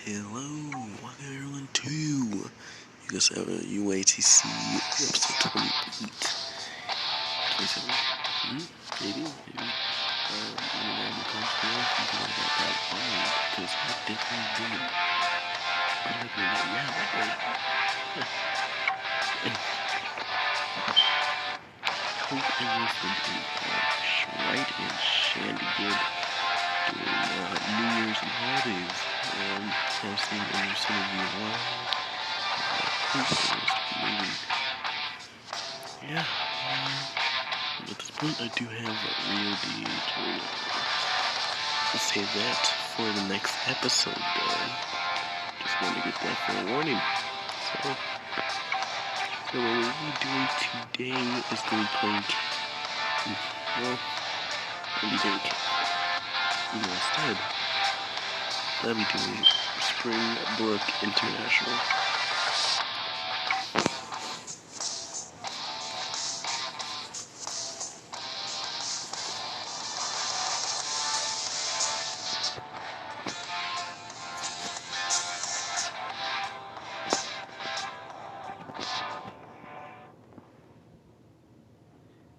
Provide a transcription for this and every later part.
Hello, welcome everyone to you guys have a UATC episode 28. 27? Maybe. Let me know in the comments below if you guys got that fine, because I definitely did. I'm not gonna get mad that way. Hope everyone's been doing right and shandy good during New Year's and holidays. I've seen some of you live. Yeah, at this point I do have Rio D to say that for the next episode, just want to get that for a warning. So what we'll be doing today is going to be playing, well, we'll be doing, instead, I'll be doing Springbrook International.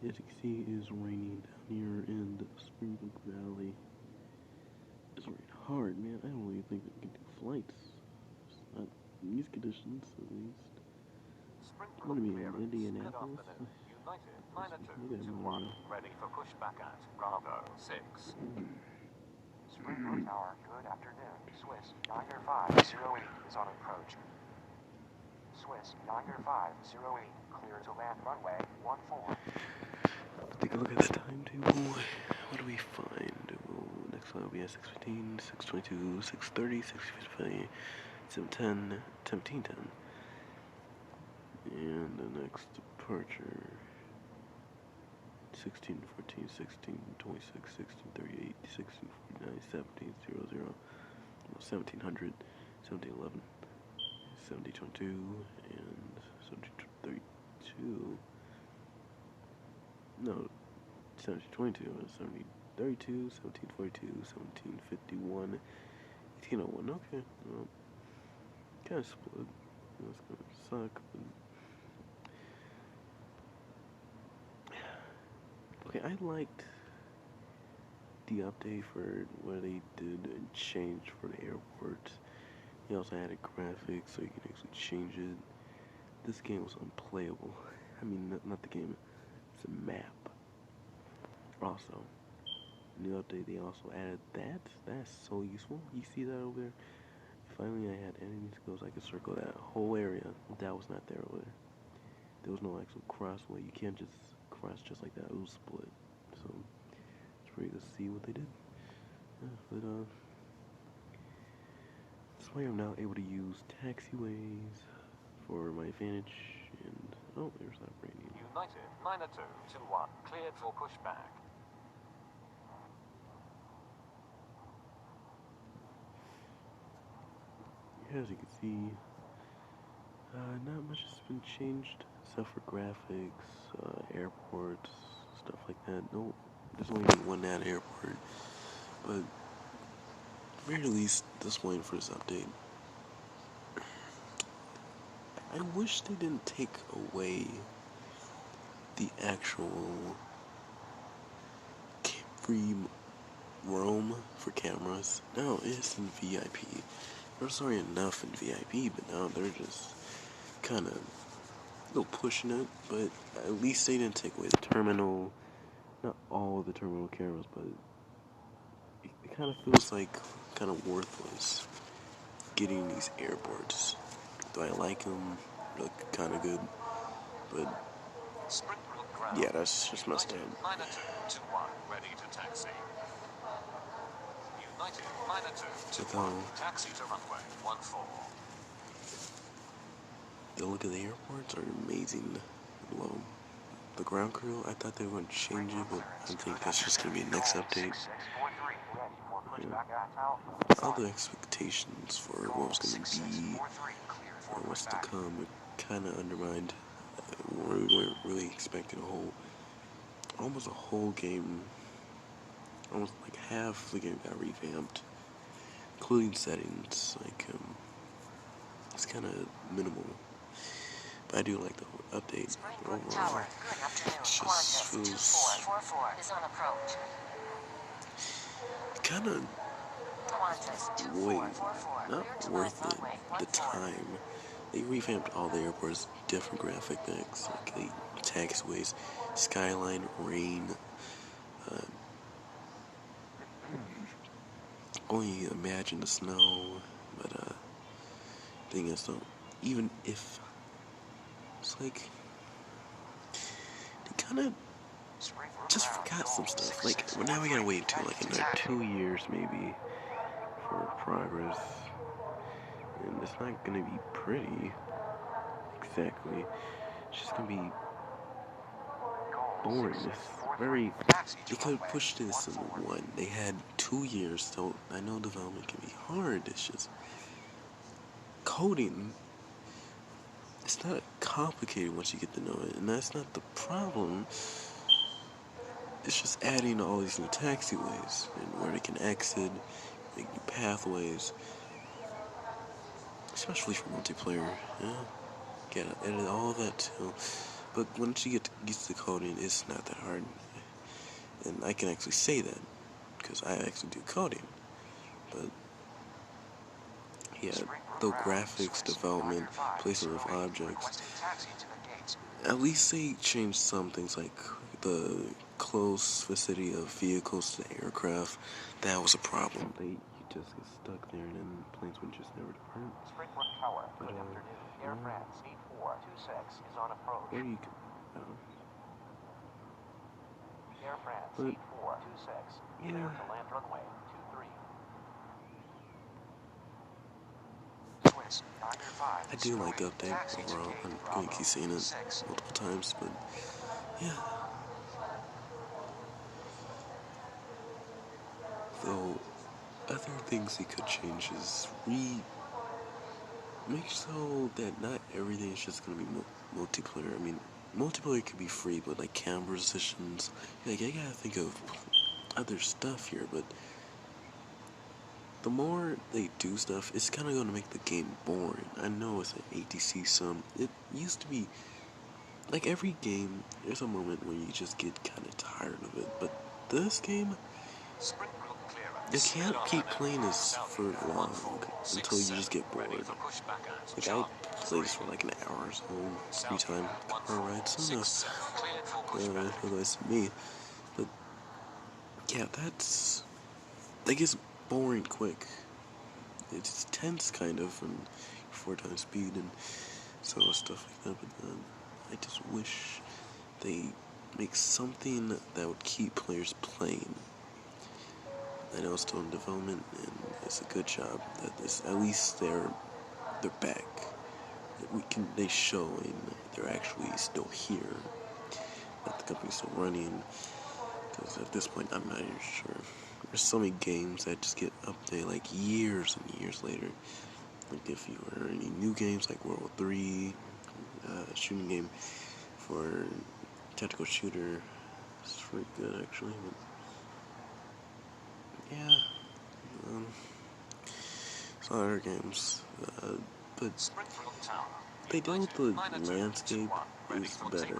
As you can see, it is raining down here in the Springbrook Valley. It's raining hard, man. I don't even think we can do flights. Not in these conditions, at least. I'm gonna be in Indianapolis. Ready for pushback at Bravo 6. Springbrook Tower, good afternoon. Swiss 90508 is on approach. Swiss 90508, clear to land runway 14. Take a look at this timetable. What do we find? Well, next flight will be at 6:15, 6:22, 6:30, 6:55, 7:10, 17:10. And the next departure 16, 14, 16, 26, 16, 38, 16, 49, 17, 00, 1700, 1711, 1722, and 1732. No, 1722, 1732, 1742, 1751, 1801. Okay, well, kind of split. That's gonna suck, but okay, I liked the update for what they did and changed for the airport. He also added graphics so you can actually change it. This game was unplayable. I mean, not the game, it's a map. Also, new update, they also added that. That's so useful. You see that over there? Finally, I had enemies skills. I could circle that whole area. That was not there over there. There was no actual crossway. You can't just cross just like that. It was split. So it's pretty good to see what they did. Yeah, but that's why I'm now able to use taxiways for my advantage. And oh, there's that raining. United 90221, cleared for pushback. As you can see, not much has been changed except for graphics, airports, stuff like that. No, there's only one at airport, but at the very least, just waiting for this update. I wish they didn't take away the actual free roam for cameras. Now it's in VIP. There's already enough in VIP, but now they're just kind of a little pushing it. But at least they didn't take away the terminal. Not all the terminal cameras, but it kind of feels like kind of worthless getting these airports. Do I like them? Look kind of good, but yeah, that's just messed up. 90221, ready to taxi. United 90221, taxi to runway 14. The look of the airports are amazing. Well, the ground crew, I thought they were going to change it, but I think that's just going to be a next update. Yeah. All the expectations for what was going to be or what's to come were kind of undermined. We weren't really expecting almost a whole game, almost like half the game got revamped. including settings, like, it's kind of minimal. But I do like the update. Springbrook Overall, Tower, good afternoon. it just Qantas feels 2444 is on approach. kind of Qantas way 2444, clear not to land worth it. runway The 14. time they revamped all the airports, different graphic decks, like the taxiways, skyline, rain. Uh, only imagine the snow, but thing is though, even if it's like they kind of just forgot some stuff. Like, well, now we gotta wait until like another 2 years maybe for progress, and it's not gonna be pretty. Exactly, it's just gonna be boring. It's very. They could have pushed this in one. They had 2 years, so I know development can be hard. It's just coding. It's not complicated once you get to know it, and that's not the problem. It's just adding all these new taxiways and where they can exit, make new pathways, especially for multiplayer. Yeah, gotta edit all of that too. But once you get used to coding, it's not that hard, and I can actually say that because I actually do coding. But yeah, though graphics, development, placement of objects, at least they changed some things like the close vicinity of vehicles to the aircraft. That was a problem. You just get stuck there and then planes would just never depart. Springbrook Tower, But, good afternoon. Air France 8426 is on approach. Or you could, Air France but, 8426, yeah. clear to land runway 23. Swiss, 905. I do like the update overall. I'm going to keep seeing it multiple times, but yeah. Though, other things they could change is make so that not everything is just going to be multiplayer. I mean, multiplayer could be free, but like camera positions, like I gotta think of other stuff here, but the more they do stuff, it's kind of going to make the game boring. I know it's an ATC sum. It used to be, like every game, there's a moment when you just get kind of tired of it, but this game, you can't keep playing this for long until you just get bored. Like I played this for like an hour or so, 3 times car ride, so no, otherwise me. But yeah, that gets boring quick. It's tense kind of, and 4 times speed and so stuff like that. But I just wish they make something that would keep players playing. I know it's still in development, and it's a good job that this, at least they're back. They show and they're actually still here. That the company's still running. Because at this point, I'm not even sure. There's so many games that just get updated like years and years later. Like if you were any new games like World War 3, shooting game for tactical shooter, it's pretty good actually. But yeah, some other games, but they dealt with the landscape is better.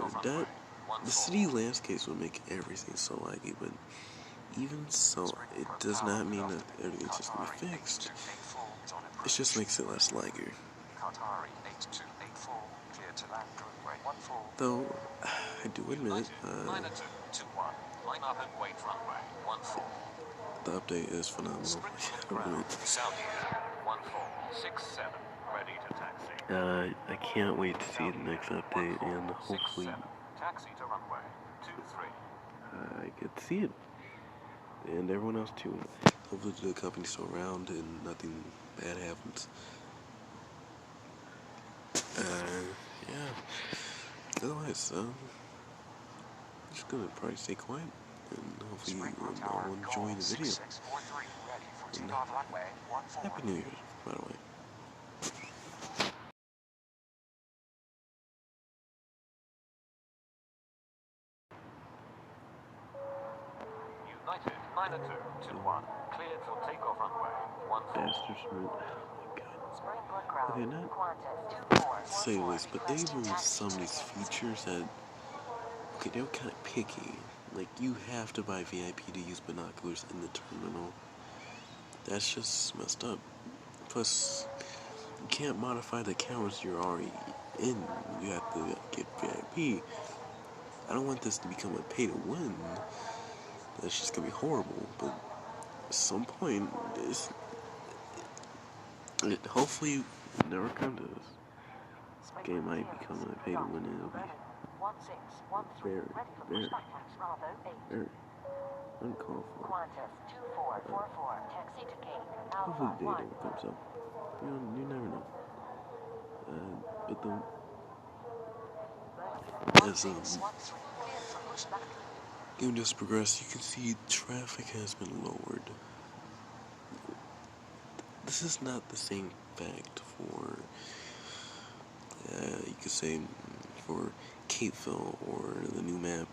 The city landscapes would make everything so laggy, but even so, it does not mean that everything's just gonna be fixed. It just makes it less laggy. Though, I do admit, the update is phenomenal. I can't wait to see the next update, and hopefully I get to see it, and everyone else too. Hopefully the company's still around and nothing bad happens. Yeah. Otherwise, I'm just gonna probably stay quiet, and hopefully you all enjoy the video. And Happy New Year, by the way. United 90221, cleared for takeoff runway bastards, man. Oh my god. Springbrook Road. Okay, not Qantas to say the least, but they requesting removed taxi some of these tickets. features that, okay, they were kind of picky. Like, you have to buy VIP to use binoculars in the terminal. That's just messed up. Plus, you can't modify the cameras you're already in. You have to get VIP. I don't want this to become a pay to win. That's just gonna be horrible. But at some point, it hopefully never come to this. This game might become a pay to win, and it'll be very, very, very uncalled for. Qantas 2444 taxi to Cape Hopefully Alpha the day 1. never comes up. You never know. But the as game just progressed, you can see traffic has been lowered. This is not the same fact for, you could say, for Capeville or the new map,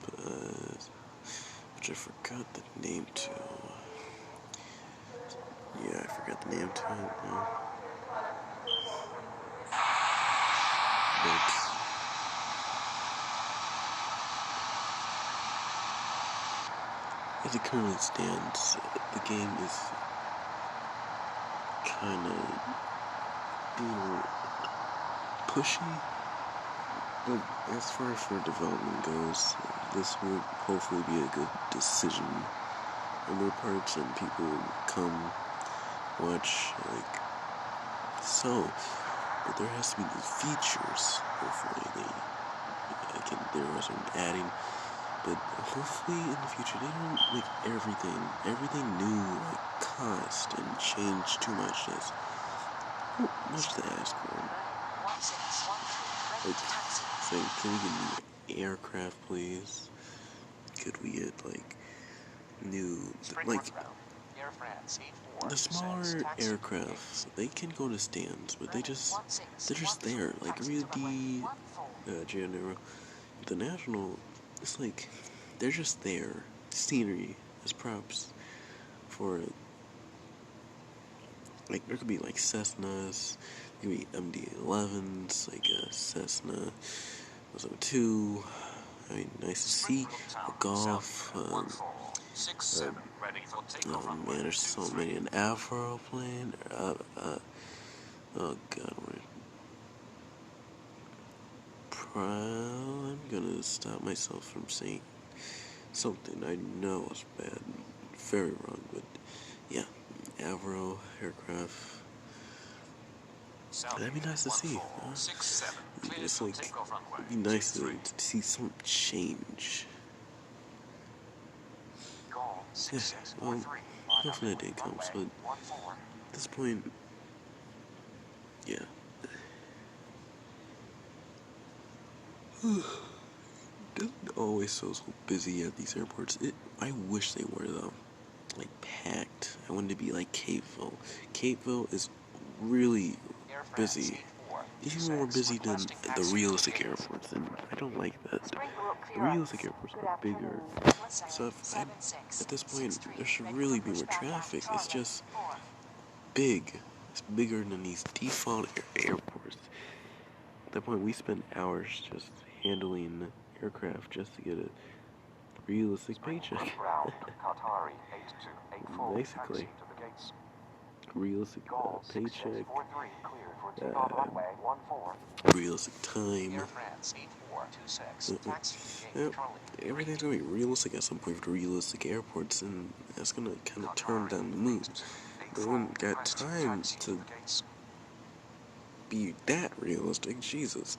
which I forgot the name to. Yeah, I forgot the name to it. But as it currently stands, the game is kind of being pushy. But as far as for development goes, this will hopefully be a good decision on their parts, and people will come watch, like, so. But there has to be new features, hopefully. They're also adding, but hopefully in the future they don't make everything new, like, cost and change too much. That's much to ask for. Like, say, can we get new aircraft, please? Could we get, like, new, like, the smaller aircraft, they can go to stands, but they're just there, like, really, Janeiro. The National, it's like, they're just there, scenery, as props for, like, there could be, like, Cessnas, there could be MD-11s, like a Cessna 2, I mean, nice to see, a Golf, man, there's so many, an Afro plane, oh god, I'm gonna stop myself from saying something I know is bad, very wrong, but yeah, Avro aircraft. That'd be nice to see. It's like, it'd be nice to see some change. Yeah, well, hopefully that day comes, but at this point, yeah. Doesn't always so busy at these airports. I wish they were, though. Like, packed. I wanted to be like Capeville. Capeville is really busy. Even more busy than the realistic airports, and I don't like that. The realistic airports are bigger. So at this point, there should really be more traffic. It's just big. It's bigger than these default airports. At that point, we spend hours just handling aircraft just to get a realistic paycheck. Basically, realistic paycheck, realistic time. Yep. Everything's gonna be realistic at some point for realistic airports, and that's gonna kind of turn down the mood. No one got time to be that realistic. Jesus,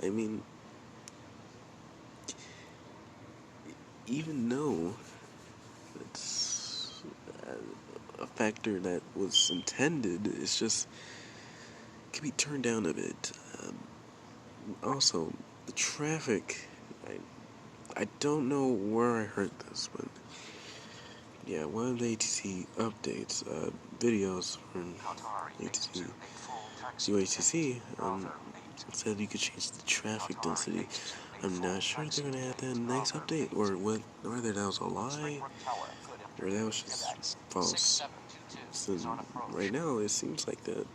I mean, even though it's a factor that was intended, it's just can be turned down a bit. Also, the traffic, I don't know where I heard this, but yeah, one of the ATC updates, videos from Uatc, said you could change the traffic density. I'm not sure if they're gonna add that in the next update, or whether that was a lie, or that was just false. So right now it seems like that.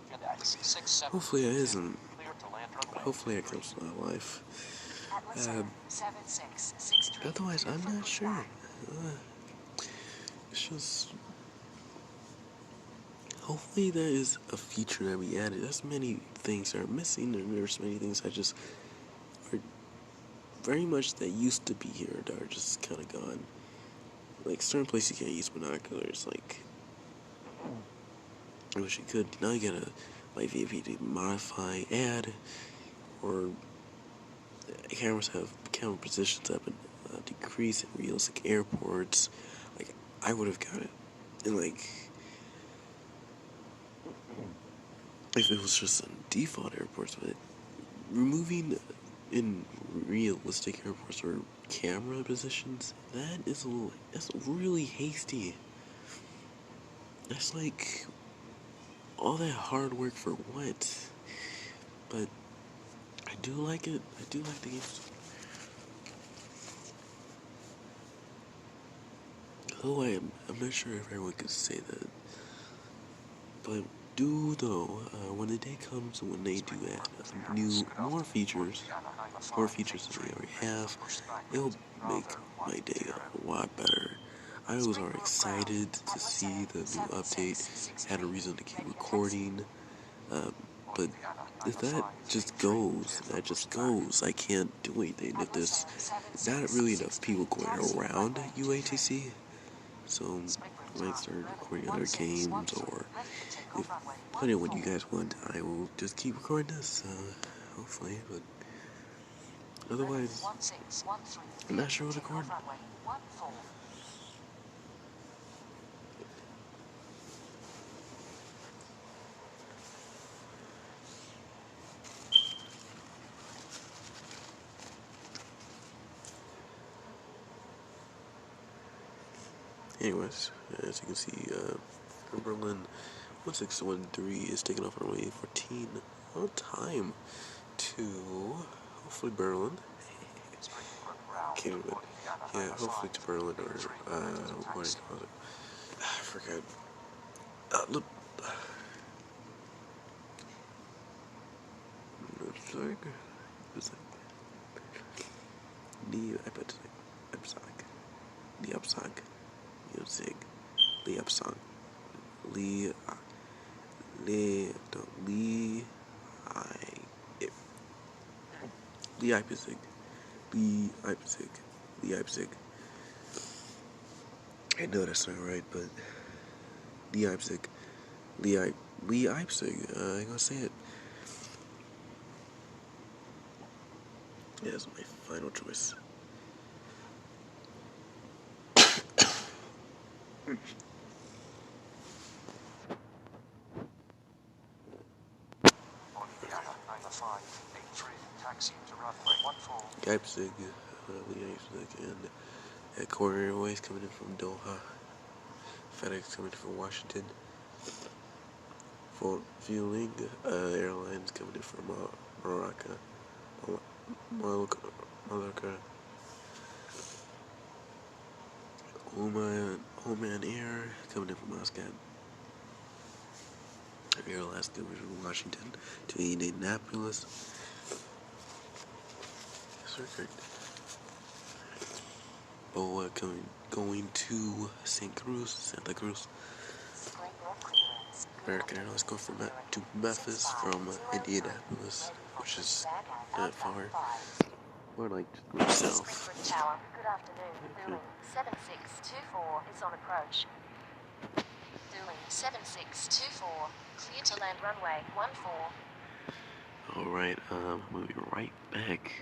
Hopefully it isn't. Hopefully it comes to my life. Otherwise, I'm not sure. It's just. Hopefully there is a feature that we added. There's many things that are missing, and there's many things that just are very much that used to be here that are just kind of gone. Like certain places you can't use binoculars. Like I wish you could. Now you gotta like VFP to modify, add, or cameras have camera positions up and decrease in realistic airports. Like I would have got it, and like if it was just on default airports, but removing in realistic airports or camera positions, that's really hasty. That's like all that hard work for what? But I do like it. I do like the games. Oh, I'm not sure if everyone could say that, but when the day comes when they do add more features than they already have, it'll make my day a lot better. I was already excited to see the new update, had a reason to keep recording, but if that just goes, I can't do anything. If there's not really enough people going around UATC, so I might start recording other games, or if depending on what you guys want, I will just keep recording this, hopefully, but otherwise, I'm not sure what to record. Anyways, as you can see, Berlin 1613 is taking off on runway 14 on time to hopefully Berlin. Can't yeah, hopefully to Berlin or what do you call it? I forgot. Look. It's like the Upsag, Music, the Upsang, Lee, Leipzig, Leipzig. I know that's not right, but Leipzig, Leipzig. I'm gonna say it. Yeah, that's my final choice. Leipzig, and Corner Airways coming in from Doha, FedEx coming in from Washington, for fueling, airlines coming in from Malacca, Oman Air coming in from Muscat, Air Alaska coming from Washington to Indianapolis. Circuit. Boa going to Santa Cruz. American Airlines going to Memphis from Indianapolis, which is not far. Or like south. Tower, good afternoon. Building 7624 is on approach. Building 7624, clear to land runway 14. Alright, we'll be right back.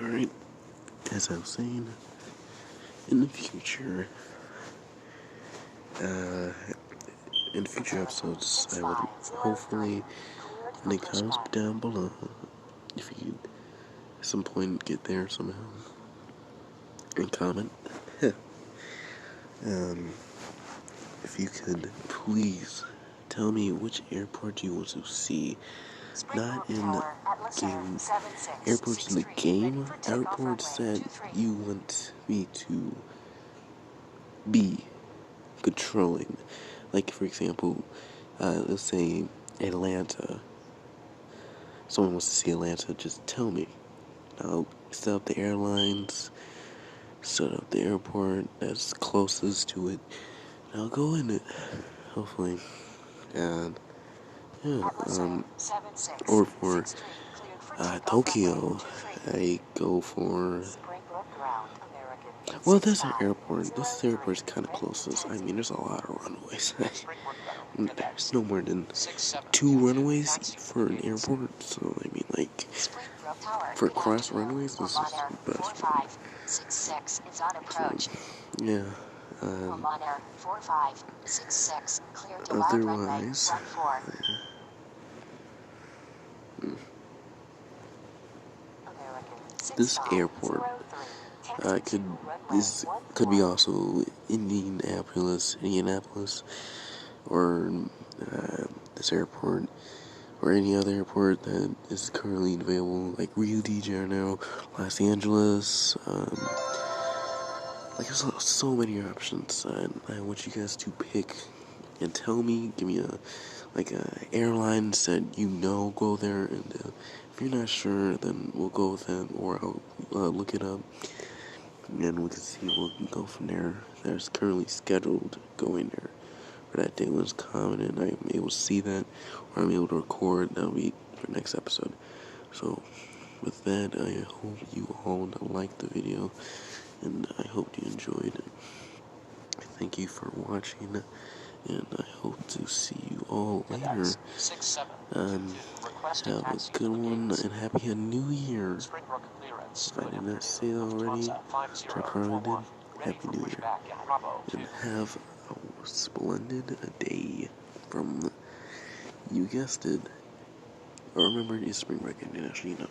Alright, as I was saying, in the future, in future episodes, I would hopefully, in the comments down below, if you at some point get there somehow, and comment, if you could please tell me which airport you want to see. Not in game airports in the game, airports that you want me to be controlling. Like, for example, let's say Atlanta. Someone wants to see Atlanta, just tell me. I'll set up the airlines, set up the airport that's closest to it, and I'll go in it, hopefully. And yeah, or for Tokyo, I go for, well, that's an airport. This airport's kind of closest. I mean, there's a lot of runways. There's no more than 2 runways for an airport, so I mean, like, for cross runways, this is the best one. So, yeah. Otherwise, this airport could be also Indianapolis, or this airport, or any other airport that is currently available, like Rio de Janeiro, Los Angeles. Like, there's so many options, and I want you guys to pick and tell me. Give me a airlines that go there, and if you're not sure, then we'll go with them, or I'll look it up, and we can see. We'll go from there. There's currently scheduled going there for that day when it's coming, and I'm able to see that, or I'm able to record. That'll be for next episode. So, with that, I hope you all liked the video, and I hope you enjoyed it. Thank you for watching, and I hope to see you all later. Have a good one, and Happy New Year. If I did not say it already, which I probably did, Happy New Year. And have a splendid day from, you guessed it, or remember, it's Spring Break International,